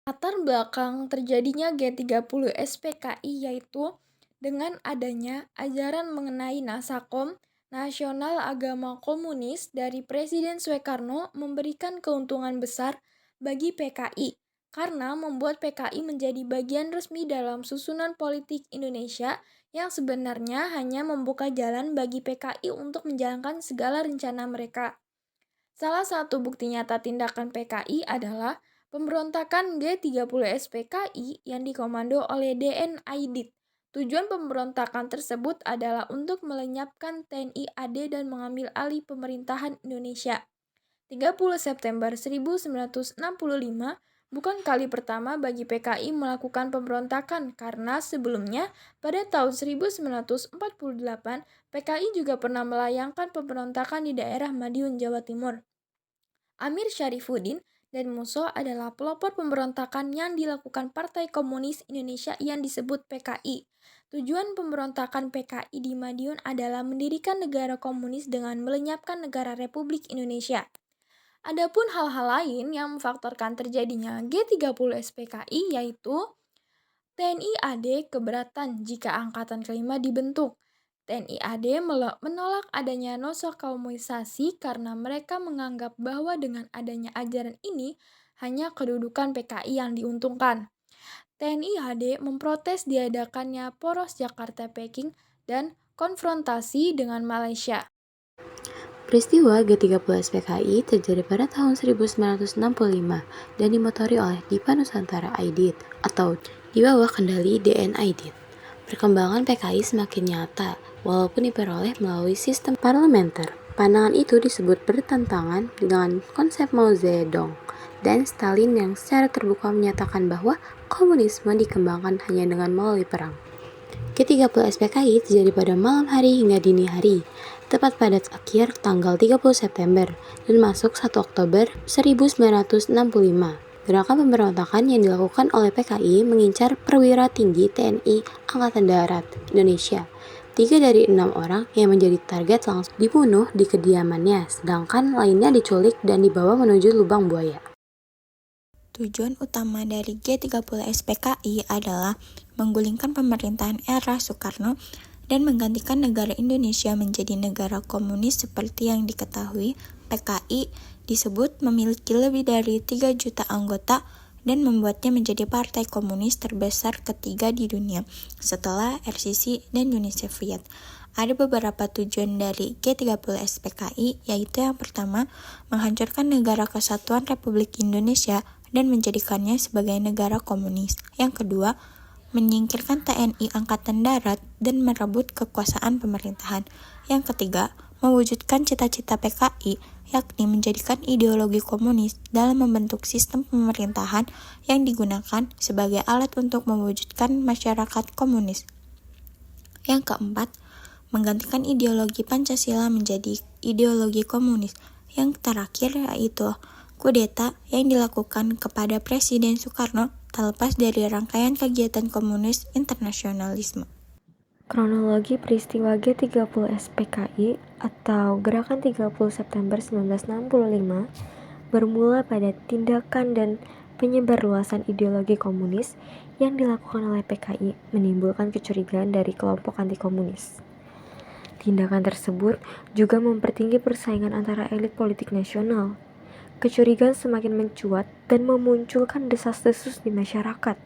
Latar belakang terjadinya G30 SPKI yaitu dengan adanya ajaran mengenai Nasakom, Nasional Agama Komunis dari Presiden Soekarno memberikan keuntungan besar bagi PKI karena membuat PKI menjadi bagian resmi dalam susunan politik Indonesia yang sebenarnya hanya membuka jalan bagi PKI untuk menjalankan segala rencana mereka. Salah satu bukti nyata tindakan PKI adalah pemberontakan G30 SPKI yang dikomando oleh DN Aidit. Tujuan pemberontakan tersebut adalah untuk melenyapkan TNI AD dan mengambil alih pemerintahan Indonesia. 30 September 1965 bukan kali pertama bagi PKI melakukan pemberontakan karena sebelumnya pada tahun 1948 PKI juga pernah melayangkan pemberontakan di daerah Madiun, Jawa Timur. Amir Syarifuddin dan Musso adalah pelopor pemberontakan yang dilakukan Partai Komunis Indonesia yang disebut PKI. Tujuan pemberontakan PKI di Madiun adalah mendirikan negara komunis dengan melenyapkan negara Republik Indonesia. Adapun hal-hal lain yang memfaktorkan terjadinya G30 SPKI yaitu TNI AD keberatan jika Angkatan Kelima dibentuk. TNI AD menolak adanya nosokomunisasi karena mereka menganggap bahwa dengan adanya ajaran ini hanya kedudukan PKI yang diuntungkan. TNI AD memprotes diadakannya poros Jakarta-Peking dan konfrontasi dengan Malaysia. Peristiwa G30 SPKI terjadi pada tahun 1965 dan dimotori oleh Dipa Nusantara Aidit atau di bawah kendali DN Aidit. Perkembangan PKI semakin nyata walaupun diperoleh melalui sistem parlementer. Pandangan itu disebut bertentangan dengan konsep Mao Zedong dan Stalin yang secara terbuka menyatakan bahwa komunisme dikembangkan hanya dengan melalui perang. G30 SPKI terjadi pada malam hari hingga dini hari, tepat pada akhir tanggal 30 September dan masuk 1 Oktober 1965. Gerakan pemberontakan yang dilakukan oleh PKI mengincar perwira tinggi TNI Angkatan Darat Indonesia. 3 dari 6 orang yang menjadi target langsung dibunuh di kediamannya, sedangkan lainnya diculik dan dibawa menuju lubang buaya. Tujuan utama dari G30 SPKI adalah menggulingkan pemerintahan era Soekarno dan menggantikan negara Indonesia menjadi negara komunis seperti yang diketahui. PKI disebut memiliki lebih dari 3 juta anggota dan membuatnya menjadi partai komunis terbesar ketiga di dunia setelah RCC dan Uni Soviet. Ada beberapa tujuan dari G30 SPKI, yaitu yang pertama, menghancurkan negara kesatuan Republik Indonesia dan menjadikannya sebagai negara komunis. Yang kedua, menyingkirkan TNI Angkatan Darat dan merebut kekuasaan pemerintahan. Yang ketiga, mewujudkan cita-cita PKI, yakni menjadikan ideologi komunis dalam membentuk sistem pemerintahan yang digunakan sebagai alat untuk mewujudkan masyarakat komunis. Yang keempat, menggantikan ideologi Pancasila menjadi ideologi komunis. Yang terakhir yaitu kudeta yang dilakukan kepada Presiden Soekarno terlepas dari rangkaian kegiatan komunis internasionalisme. Kronologi peristiwa G30 SPKI atau Gerakan 30 September 1965 bermula pada tindakan dan penyebarluasan ideologi komunis yang dilakukan oleh PKI menimbulkan kecurigaan dari kelompok anti-komunis. Tindakan tersebut juga mempertinggi persaingan antara elit politik nasional. Kecurigaan semakin mencuat dan memunculkan desas-desus di masyarakat.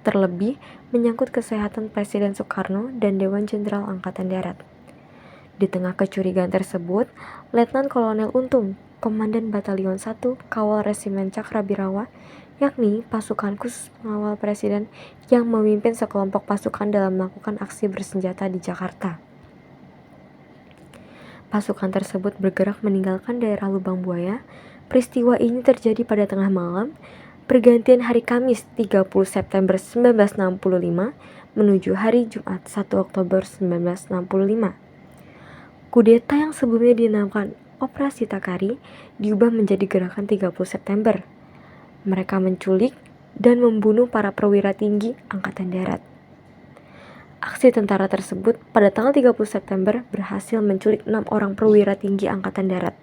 Terlebih menyangkut kesehatan Presiden Soekarno dan Dewan Jenderal Angkatan Darat. Di tengah kecurigaan tersebut, Letnan Kolonel Untung, Komandan Batalion 1 Kawal Resimen Cakrabirawa, yakni pasukan khusus pengawal Presiden yang memimpin sekelompok pasukan dalam melakukan aksi bersenjata di Jakarta. Pasukan tersebut bergerak meninggalkan daerah Lubang Buaya. Peristiwa ini terjadi pada tengah malam, pergantian hari Kamis 30 September 1965 menuju hari Jumat 1 Oktober 1965. Kudeta yang sebelumnya dinamakan Operasi Takari diubah menjadi Gerakan 30 September. Mereka menculik dan membunuh para perwira tinggi Angkatan Darat. Aksi tentara tersebut pada tanggal 30 September berhasil menculik 6 orang perwira tinggi Angkatan Darat.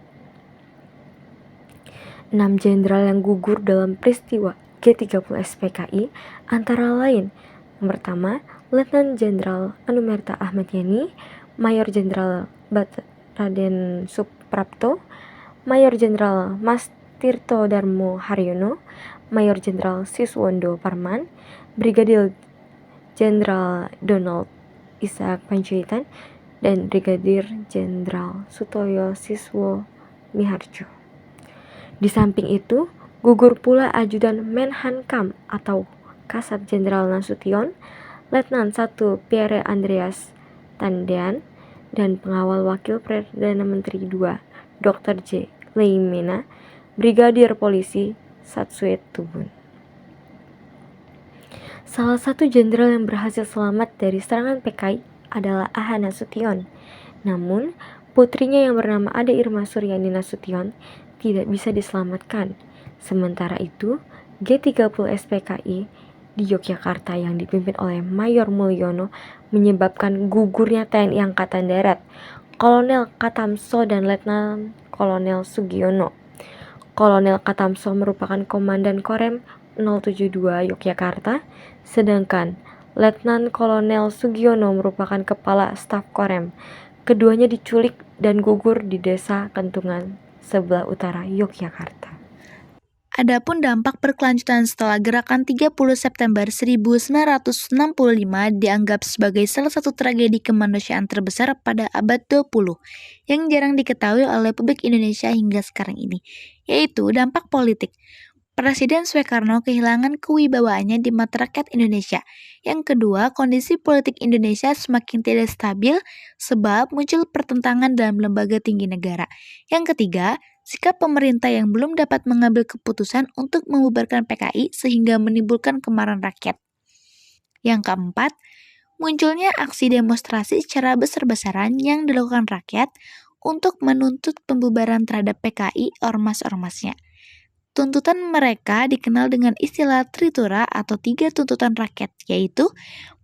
6 jenderal yang gugur dalam peristiwa G30 SPKI antara lain yang pertama, Letnan Jenderal Anumerta Ahmad Yani, Mayor Jenderal Raden Suprapto, Mayor Jenderal Mas Tirto Darmo Haryono, Mayor Jenderal Siswondo Parman, Brigadir Jenderal Donald Isaac Panjaitan, dan Brigadir Jenderal Sutoyo Siswo Miharjo. Di samping itu, gugur pula Ajudan Menhankam atau Kasat Jenderal Nasution, Letnan 1 Pierre Andreas Tandean, dan Pengawal Wakil Perdana Menteri 2 Dr. J. Leimena, Brigadir Polisi Satsuet Tubun. Salah satu jenderal yang berhasil selamat dari serangan PKI adalah Aha Nasution. Namun, putrinya yang bernama Ade Irma Suryani Nasution tidak bisa diselamatkan. Sementara itu, G30 SPKI di Yogyakarta yang dipimpin oleh Mayor Mulyono menyebabkan gugurnya TNI Angkatan Darat, Kolonel Katamso dan Letnan Kolonel Sugiono. Kolonel Katamso merupakan Komandan Korem 072 Yogyakarta, sedangkan Letnan Kolonel Sugiono merupakan Kepala Staf Korem. Keduanya diculik dan gugur di Desa Kentungan, sebelah utara Yogyakarta. Adapun dampak berkelanjutan setelah gerakan 30 September 1965 dianggap sebagai salah satu tragedi kemanusiaan terbesar pada abad 20 yang jarang diketahui oleh publik Indonesia hingga sekarang ini, yaitu dampak politik. Presiden Soekarno kehilangan kewibawaannya di mata rakyat Indonesia. Yang kedua, kondisi politik Indonesia semakin tidak stabil sebab muncul pertentangan dalam lembaga tinggi negara. Yang ketiga, sikap pemerintah yang belum dapat mengambil keputusan untuk membubarkan PKI sehingga menimbulkan kemarahan rakyat. Yang keempat, munculnya aksi demonstrasi secara besar-besaran yang dilakukan rakyat untuk menuntut pembubaran terhadap PKI ormas-ormasnya. Tuntutan mereka dikenal dengan istilah Tritura atau 3 tuntutan rakyat, yaitu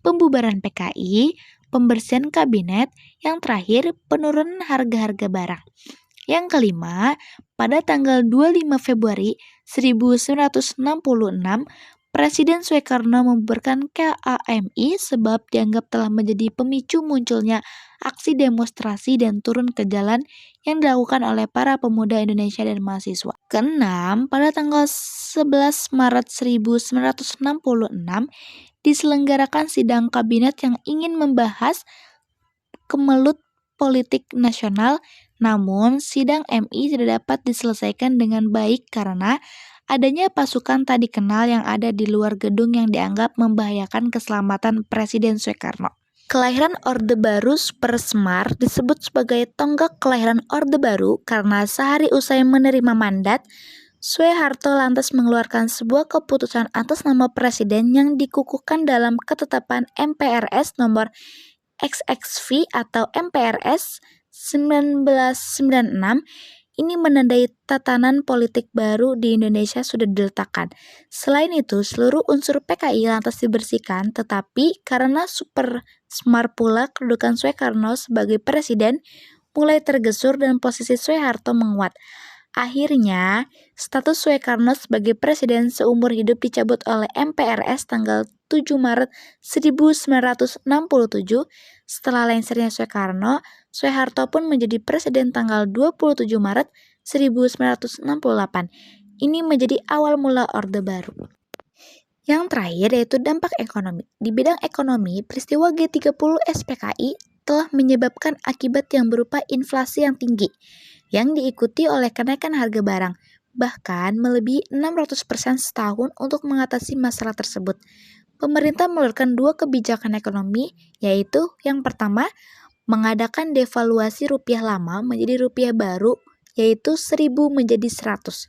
pembubaran PKI, pembersihan kabinet, yang terakhir penurunan harga-harga barang. Yang kelima, pada tanggal 25 Februari 1966, Presiden Soekarno membubarkan KAMI sebab dianggap telah menjadi pemicu munculnya aksi demonstrasi dan turun ke jalan yang dilakukan oleh para pemuda Indonesia dan mahasiswa. Keenam, pada tanggal 11 Maret 1966 diselenggarakan sidang kabinet yang ingin membahas kemelut politik nasional, namun sidang MI tidak dapat diselesaikan dengan baik karena adanya pasukan tak dikenal yang ada di luar gedung yang dianggap membahayakan keselamatan Presiden Soekarno. Kelahiran Orde Baru Super Semar disebut sebagai tonggak kelahiran Orde Baru karena sehari usai menerima mandat, Soeharto lantas mengeluarkan sebuah keputusan atas nama Presiden yang dikukuhkan dalam ketetapan MPRS nomor XXV atau MPRS 1996. Ini menandai tatanan politik baru di Indonesia sudah diletakkan. Selain itu, seluruh unsur PKI lantas dibersihkan, tetapi karena Super Semar pula kedudukan Soekarno sebagai presiden mulai tergesur dan posisi Soeharto menguat. Akhirnya, status Soekarno sebagai presiden seumur hidup dicabut oleh MPRS tanggal 7 Maret 1967. Setelah lengsernya Soekarno, Soeharto pun menjadi presiden tanggal 27 Maret 1968. Ini menjadi awal mula Orde Baru. Yang terakhir yaitu dampak ekonomi. Di bidang ekonomi, peristiwa G30 SPKI telah menyebabkan akibat yang berupa inflasi yang tinggi, yang diikuti oleh kenaikan harga barang, bahkan melebihi 600% setahun. Untuk mengatasi masalah tersebut, pemerintah mengeluarkan 2 kebijakan ekonomi, yaitu yang pertama, mengadakan devaluasi rupiah lama menjadi rupiah baru, yaitu 1000 menjadi 100.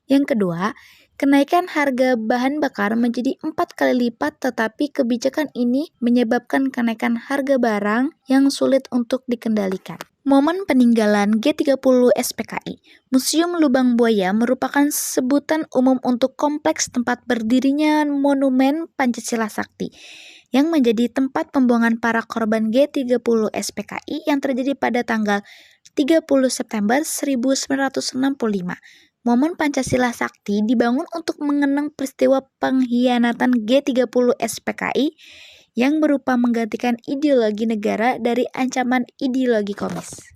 Yang kedua, kenaikan harga bahan bakar menjadi 4 kali lipat, tetapi kebijakan ini menyebabkan kenaikan harga barang yang sulit untuk dikendalikan. Momen peninggalan G30 SPKI. Museum Lubang Buaya merupakan sebutan umum untuk kompleks tempat berdirinya Monumen Pancasila Sakti, yang menjadi tempat pembuangan para korban G30 SPKI yang terjadi pada tanggal 30 September 1965. Momen Pancasila Sakti dibangun untuk mengenang peristiwa pengkhianatan G30 SPKI yang berupa menggantikan ideologi negara dari ancaman ideologi komunis.